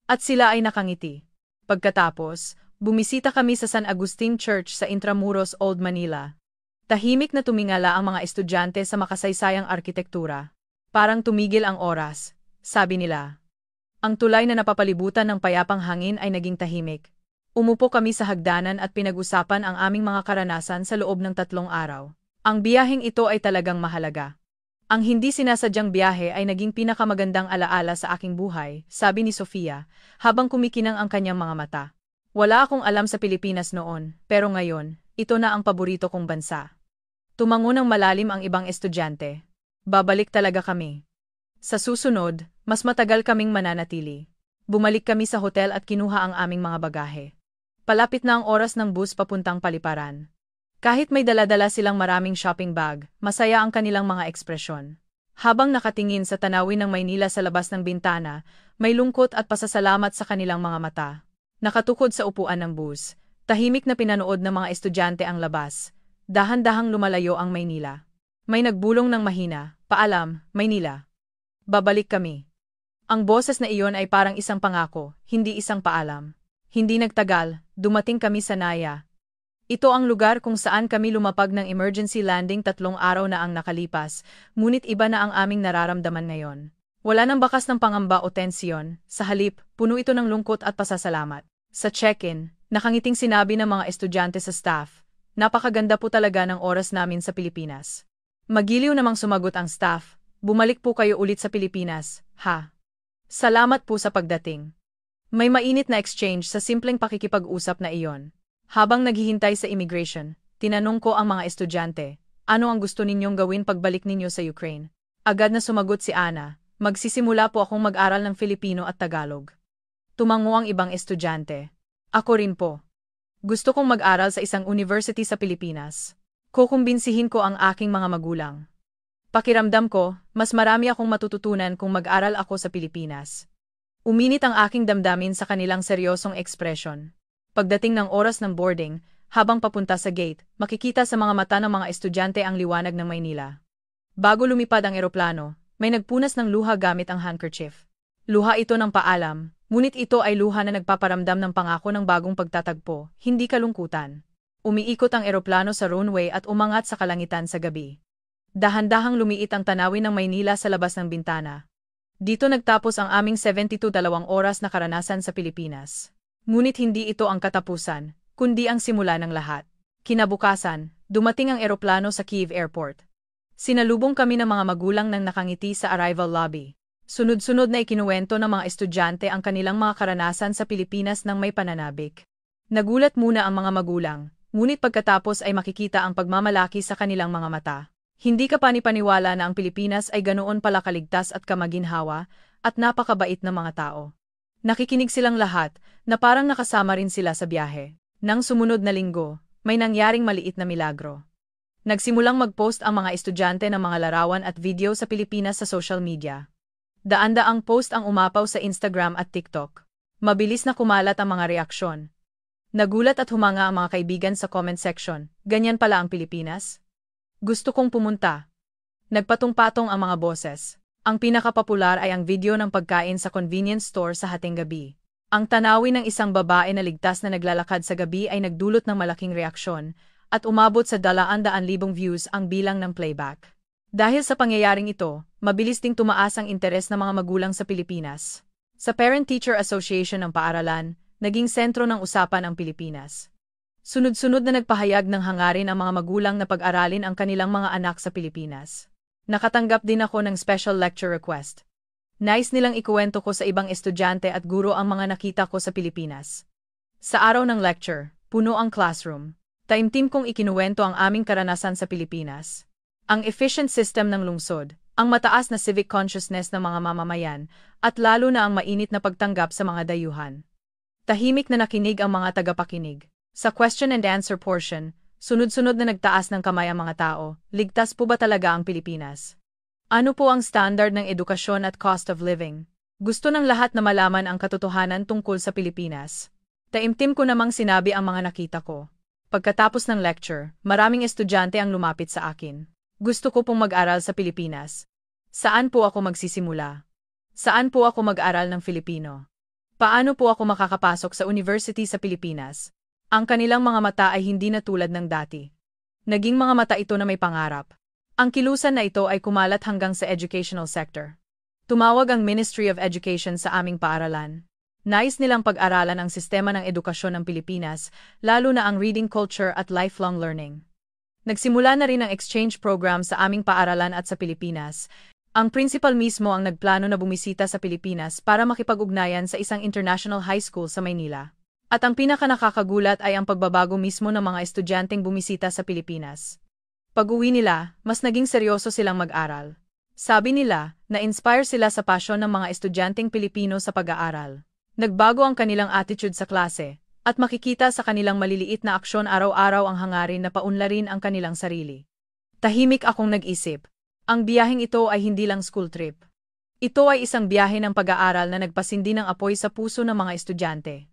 At sila ay nakangiti. Pagkatapos, bumisita kami sa San Agustin Church sa Intramuros, Old Manila. Tahimik na tumingala ang mga estudyante sa makasaysayang arkitektura. Parang tumigil ang oras, sabi nila. Ang tulay na napapalibutan ng payapang hangin ay naging tahimik. Umupo kami sa hagdanan at pinag-usapan ang aming mga karanasan sa loob ng 3 araw. Ang biyaheng ito ay talagang mahalaga. Ang hindi sinasadyang biyahe ay naging pinakamagandang alaala sa aking buhay, sabi ni Sofia, habang kumikinang ang kanyang mga mata. Wala akong alam sa Pilipinas noon, pero ngayon, ito na ang paborito kong bansa. Tumango ng malalim ang ibang estudyante. Babalik talaga kami. Sa susunod, mas matagal kaming mananatili. Bumalik kami sa hotel at kinuha ang aming mga bagahe. Palapit na ang oras ng bus papuntang Paliparan. Kahit may dala-dala silang maraming shopping bag, masaya ang kanilang mga ekspresyon. Habang nakatingin sa tanawin ng Maynila sa labas ng bintana, may lungkot at pasasalamat sa kanilang mga mata. Nakatukod sa upuan ng bus, tahimik na pinanood ng mga estudyante ang labas. Dahan-dahang lumalayo ang Maynila. May nagbulong ng mahina, "Paalam, Maynila. Babalik kami." Ang boses na iyon ay parang isang pangako, hindi isang paalam. Hindi nagtagal, dumating kami sa Naya. Ito ang lugar kung saan kami lumapag ng emergency landing 3 araw na ang nakalipas, ngunit iba na ang aming nararamdaman ngayon. Wala nang bakas ng pangamba o tensyon, sa halip, puno ito ng lungkot at pasasalamat. Sa check-in, nakangiting sinabi ng mga estudyante sa staff, "Napakaganda po talaga ng oras namin sa Pilipinas." Magiliw namang sumagot ang staff, "Bumalik po kayo ulit sa Pilipinas, ha? Salamat po sa pagdating." May mainit na exchange sa simpleng pakikipag-usap na iyon. Habang naghihintay sa immigration, tinanong ko ang mga estudyante, "Ano ang gusto ninyong gawin pagbalik ninyo sa Ukraine?" Agad na sumagot si Ana, "Magsisimula po akong mag-aral ng Filipino at Tagalog." Tumango ang ibang estudyante. "Ako rin po. Gusto kong mag-aral sa isang university sa Pilipinas. Kukumbinsihin ko ang aking mga magulang. Pakiramdam ko, mas marami akong matututunan kung mag-aral ako sa Pilipinas." Uminit ang aking damdamin sa kanilang seryosong ekspresyon. Pagdating ng oras ng boarding, habang papunta sa gate, makikita sa mga mata ng mga estudyante ang liwanag ng Maynila. Bago lumipad ang eroplano, may nagpunas ng luha gamit ang handkerchief. Luha ito ng paalam, ngunit ito ay luha na nagpaparamdam ng pangako ng bagong pagtatagpo, hindi kalungkutan. Umiikot ang eroplano sa runway at umangat sa kalangitan sa gabi. Dahan-dahang lumiit ang tanawin ng Maynila sa labas ng bintana. Dito nagtapos ang aming 72 oras na karanasan sa Pilipinas. Ngunit hindi ito ang katapusan, kundi ang simula ng lahat. Kinabukasan, dumating ang eroplano sa Kyiv Airport. Sinalubong kami ng mga magulang nang nakangiti sa arrival lobby. Sunod-sunod na ikinuwento ng mga estudyante ang kanilang mga karanasan sa Pilipinas ng may pananabik. Nagulat muna ang mga magulang, ngunit pagkatapos ay makikita ang pagmamalaki sa kanilang mga mata. Hindi ka panipaniwala na ang Pilipinas ay ganoon pala kaligtas at kamaginhawa, at napakabait na mga tao. Nakikinig silang lahat, na parang nakasama rin sila sa biyahe. Nang sumunod na linggo, may nangyaring maliit na milagro. Nagsimulang mag-post ang mga estudyante ng mga larawan at video sa Pilipinas sa social media. Daan-daang post ang umapaw sa Instagram at TikTok. Mabilis na kumalat ang mga reaksyon. Nagulat at humanga ang mga kaibigan sa comment section, "Ganyan pala ang Pilipinas? Gusto kong pumunta." Nagpatong-patong ang mga boses. Ang pinakapopular ay ang video ng pagkain sa convenience store sa hating gabi. Ang tanawin ng isang babae na ligtas na naglalakad sa gabi ay nagdulot ng malaking reaksyon, at umabot sa 200,000 views ang bilang ng playback. Dahil sa pangyayaring ito, mabilis ding tumaas ang interes ng mga magulang sa Pilipinas. Sa Parent-Teacher Association ng paaralan, naging sentro ng usapan ang Pilipinas. Sunod-sunod na nagpahayag ng hangarin ang mga magulang na pag-aralin ang kanilang mga anak sa Pilipinas. Nakatanggap din ako ng special lecture request. Nais nilang ikuwento ko sa ibang estudyante at guro ang mga nakita ko sa Pilipinas. Sa araw ng lecture, puno ang classroom. Taimtim kong ikinuwento ang aming karanasan sa Pilipinas. Ang efficient system ng lungsod, ang mataas na civic consciousness ng mga mamamayan, at lalo na ang mainit na pagtanggap sa mga dayuhan. Tahimik na nakinig ang mga tagapakinig. Sa question and answer portion, sunod-sunod na nagtaas ng kamay ang mga tao, ligtas po ba talaga ang Pilipinas? Ano po ang standard ng edukasyon at cost of living? Gusto ng lahat na malaman ang katotohanan tungkol sa Pilipinas. Taimtim ko namang sinabi ang mga nakita ko. Pagkatapos ng lecture, maraming estudyante ang lumapit sa akin. Gusto ko pong mag-aral sa Pilipinas. Saan po ako magsisimula? Saan po ako mag-aral ng Filipino? Paano po ako makakapasok sa university sa Pilipinas? Ang kanilang mga mata ay hindi na tulad ng dati. Naging mga mata ito na may pangarap. Ang kilusan na ito ay kumalat hanggang sa educational sector. Tumawag ang Ministry of Education sa aming paaralan. Nais nilang pag-aralan ang sistema ng edukasyon ng Pilipinas, lalo na ang reading culture at lifelong learning. Nagsimula na rin ang exchange program sa aming paaralan at sa Pilipinas. Ang principal mismo ang nagplano na bumisita sa Pilipinas para makipag-ugnayan sa isang international high school sa Maynila. At ang pinaka-nakakagulat ay ang pagbabago mismo ng mga estudyanteng bumisita sa Pilipinas. Pag-uwi nila, mas naging seryoso silang mag-aral. Sabi nila, na-inspire sila sa pasyon ng mga estudyanteng Pilipino sa pag-aaral. Nagbago ang kanilang attitude sa klase, at makikita sa kanilang maliliit na aksyon araw-araw ang hangarin na paunlarin ang kanilang sarili. Tahimik akong nag-isip. Ang biyaheng ito ay hindi lang school trip. Ito ay isang biyahe ng pag-aaral na nagpasindi ng apoy sa puso ng mga estudyante.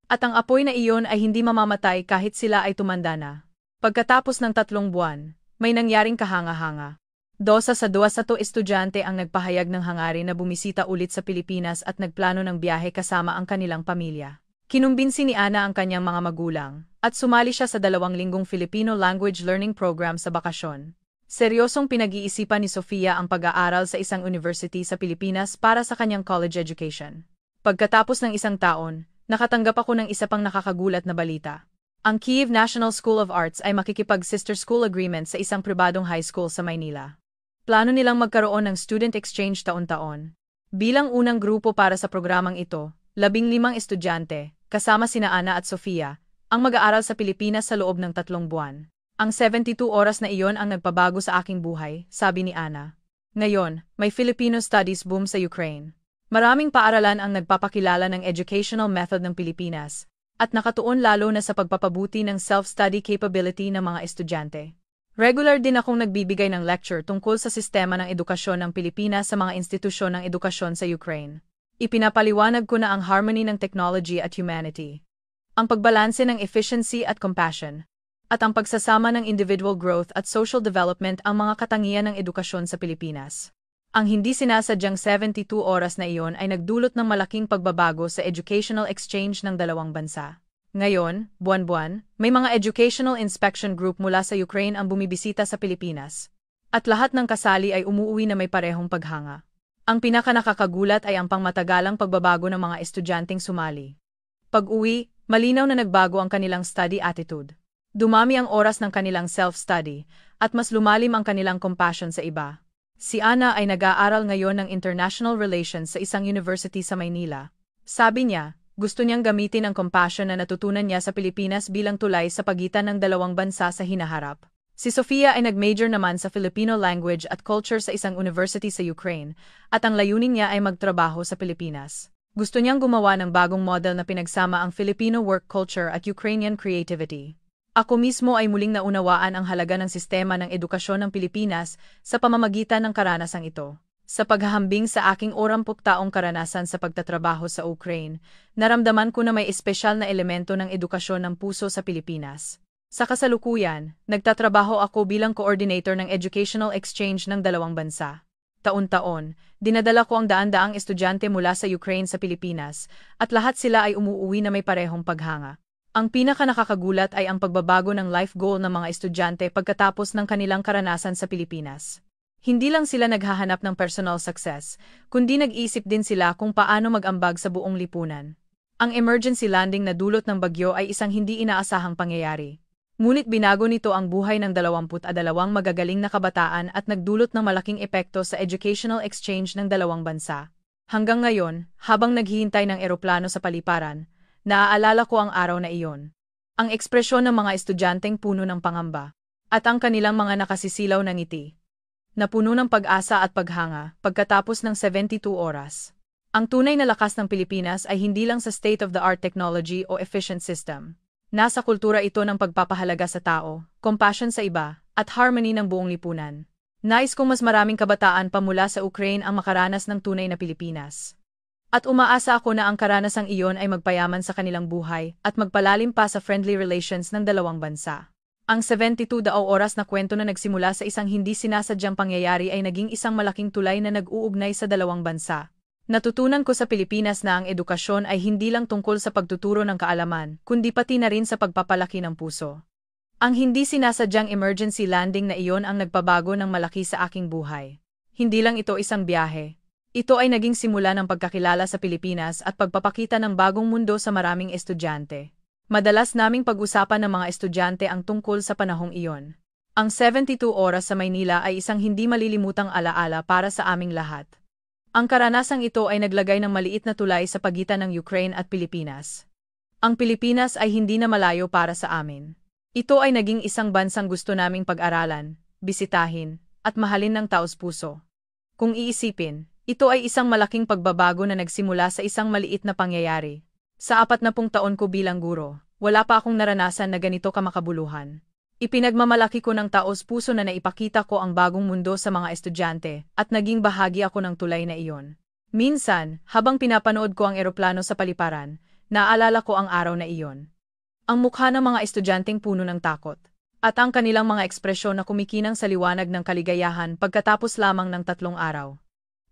At ang apoy na iyon ay hindi mamamatay kahit sila ay tumanda na. Pagkatapos ng 3 buwan, may nangyaring kahanga-hanga. 2 sa 2 estudyante ang nagpahayag ng hangarin na bumisita ulit sa Pilipinas at nagplano ng biyahe kasama ang kanilang pamilya. Kinumbinsi ni Ana ang kanyang mga magulang, at sumali siya sa 2 linggong Filipino language learning program sa bakasyon. Seryosong pinag-iisipan ni Sofia ang pag-aaral sa isang university sa Pilipinas para sa kanyang college education. Pagkatapos ng 1 taon, nakatanggap ako ng isa pang nakakagulat na balita. Ang Kyiv National School of Arts ay makikipag-sister school agreement sa isang pribadong high school sa Maynila. Plano nilang magkaroon ng student exchange taon-taon. Bilang unang grupo para sa programang ito, 15 estudyante, kasama sina Ana at Sofia, ang mag-aaral sa Pilipinas sa loob ng 3 buwan. Ang 72 oras na iyon ang nagpabago sa aking buhay, sabi ni Ana. Ngayon, may Filipino studies boom sa Ukraine. Maraming paaralan ang nagpapakilala ng educational method ng Pilipinas, at nakatuon lalo na sa pagpapabuti ng self-study capability ng mga estudyante. Regular din akong nagbibigay ng lecture tungkol sa sistema ng edukasyon ng Pilipinas sa mga institusyon ng edukasyon sa Ukraine. Ipinapaliwanag ko na ang harmony ng technology at humanity, ang pagbalanse ng efficiency at compassion, at ang pagsasama ng individual growth at social development ang mga katangian ng edukasyon sa Pilipinas. Ang hindi sinasadyang 72 oras na iyon ay nagdulot ng malaking pagbabago sa educational exchange ng 2 bansa. Ngayon, buwan-buwan, may mga educational inspection group mula sa Ukraine ang bumibisita sa Pilipinas. At lahat ng kasali ay umuuwi na may parehong paghanga. Ang pinaka-nakakagulat ay ang pangmatagalang pagbabago ng mga estudyanteng sumali. Pag-uwi, malinaw na nagbago ang kanilang study attitude. Dumami ang oras ng kanilang self-study, at mas lumalim ang kanilang compassion sa iba. Si Ana ay nag-aaral ngayon ng International Relations sa isang university sa Maynila. Sabi niya, gusto niyang gamitin ang compassion na natutunan niya sa Pilipinas bilang tulay sa pagitan ng 2 bansa sa hinaharap. Si Sofia ay nag-major naman sa Filipino language at culture sa isang university sa Ukraine, at ang layunin niya ay magtrabaho sa Pilipinas. Gusto niyang gumawa ng bagong model na pinagsama ang Filipino work culture at Ukrainian creativity. Ako mismo ay muling naunawaan ang halaga ng sistema ng edukasyon ng Pilipinas sa pamamagitan ng karanasang ito. Sa paghahambing sa aking 40 taong karanasan sa pagtatrabaho sa Ukraine, naramdaman ko na may espesyal na elemento ng edukasyon ng puso sa Pilipinas. Sa kasalukuyan, nagtatrabaho ako bilang coordinator ng educational exchange ng 2 bansa. Taon-taon, dinadala ko ang daan-daang estudyante mula sa Ukraine sa Pilipinas, at lahat sila ay umuuwi na may parehong paghanga. Ang pinaka-nakakagulat ay ang pagbabago ng life goal ng mga estudyante pagkatapos ng kanilang karanasan sa Pilipinas. Hindi lang sila naghahanap ng personal success, kundi nag-isip din sila kung paano mag-ambag sa buong lipunan. Ang emergency landing na dulot ng bagyo ay isang hindi inaasahang pangyayari. Ngunit binago nito ang buhay ng 22 magagaling na kabataan at nagdulot ng malaking epekto sa educational exchange ng 2 bansa. Hanggang ngayon, habang naghihintay ng eroplano sa paliparan, naaalala ko ang araw na iyon. Ang ekspresyon ng mga estudyanteng puno ng pangamba, at ang kanilang mga nakasisilaw na ngiti, na puno ng pag-asa at paghanga pagkatapos ng 72 oras. Ang tunay na lakas ng Pilipinas ay hindi lang sa state-of-the-art technology o efficient system. Nasa kultura ito ng pagpapahalaga sa tao, compassion sa iba, at harmony ng buong lipunan. Nais kong mas maraming kabataan pa mula sa Ukraine ang makaranas ng tunay na Pilipinas. At umaasa ako na ang karanasang iyon ay magpayaman sa kanilang buhay at magpalalim pa sa friendly relations ng 2 bansa. Ang 72 oras na kwento na nagsimula sa isang hindi sinasadyang pangyayari ay naging isang malaking tulay na nag-uugnay sa 2 bansa. Natutunan ko sa Pilipinas na ang edukasyon ay hindi lang tungkol sa pagtuturo ng kaalaman, kundi pati na rin sa pagpapalaki ng puso. Ang hindi sinasadyang emergency landing na iyon ang nagpabago ng malaki sa aking buhay. Hindi lang ito isang biyahe. Ito ay naging simula ng pagkakilala sa Pilipinas at pagpapakita ng bagong mundo sa maraming estudyante. Madalas naming pag-usapan ng mga estudyante ang tungkol sa panahong iyon. Ang 72 oras sa Maynila ay isang hindi malilimutang alaala para sa aming lahat. Ang karanasang ito ay naglagay ng maliit na tulay sa pagitan ng Ukraine at Pilipinas. Ang Pilipinas ay hindi na malayo para sa amin. Ito ay naging isang bansang gusto naming pag-aralan, bisitahin, at mahalin ng taos-puso. Kung iisipin, ito ay isang malaking pagbabago na nagsimula sa isang maliit na pangyayari. Sa 40 taon ko bilang guro, wala pa akong naranasan na ganito kamakabuluhan. Ipinagmamalaki ko ng taos-puso na naipakita ko ang bagong mundo sa mga estudyante at naging bahagi ako ng tulay na iyon. Minsan, habang pinapanood ko ang eroplano sa paliparan, naalala ko ang araw na iyon. Ang mukha ng mga estudyanteng puno ng takot, at ang kanilang mga ekspresyon na kumikinang sa liwanag ng kaligayahan pagkatapos lamang ng 3 araw.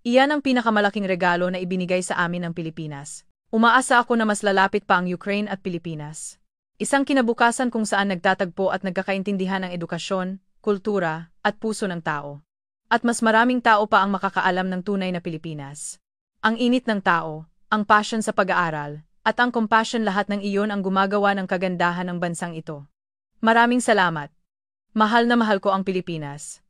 Iyan ang pinakamalaking regalo na ibinigay sa amin ng Pilipinas. Umaasa ako na mas lalapit pa ang Ukraine at Pilipinas. Isang kinabukasan kung saan nagtatagpo at nagkakaintindihan ang edukasyon, kultura, at puso ng tao. At mas maraming tao pa ang makakaalam ng tunay na Pilipinas. Ang init ng tao, ang passion sa pag-aaral, at ang compassion, lahat ng iyon ang gumagawa ng kagandahan ng bansang ito. Maraming salamat. Mahal na mahal ko ang Pilipinas.